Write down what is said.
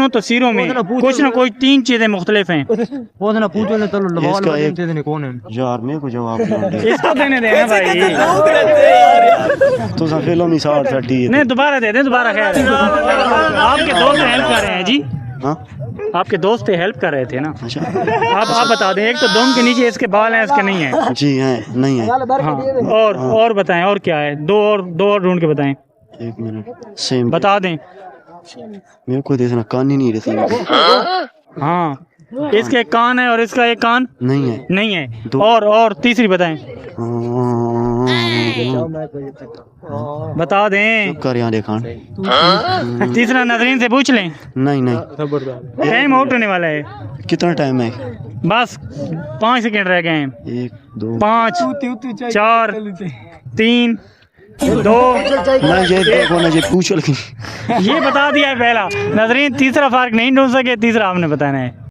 दोनों तस्वीरों में कुछ ना कुछ 3 चीजें मुख्तलिफ हैं। यार मेरे को जवाब इसको देने देना भाई। तो फिल्म ही साथ सटी है। नहीं दोबारा दे दें, दोबारा खैर आपके दोस्त हेल्प कर रहे हैं जी। हाँ आपके दोस्त हेल्प कर रहे थे ना। अच्छा आप बता दें, एक तो दुम के नीचे इसके बाल हैं, इसके नहीं है। जी हैं नहीं है। हाँ और बताएं और क्या है, दो और ढूंढ के बताएं। 1 मिनट सेम बता दें। मेरे को देखना कान ही नहीं रहता। हाँ इसके एक कान है और इसका एक कान नहीं है। नहीं है। और तीसरी बताएं। बता दें। कर यहाँ देखा तीसरा नजरीन से पूछ लें। नहीं नहीं टाइम आउट होने वाला है। कितना टाइम है? बस 5 सेकंड रह गए हैं। 1 2 5 4 3 2 ये पूछ ये बता दिया है पहला। नजरीन तीसरा फर्क नहीं ढूंढ सके, तीसरा आपने बताना है।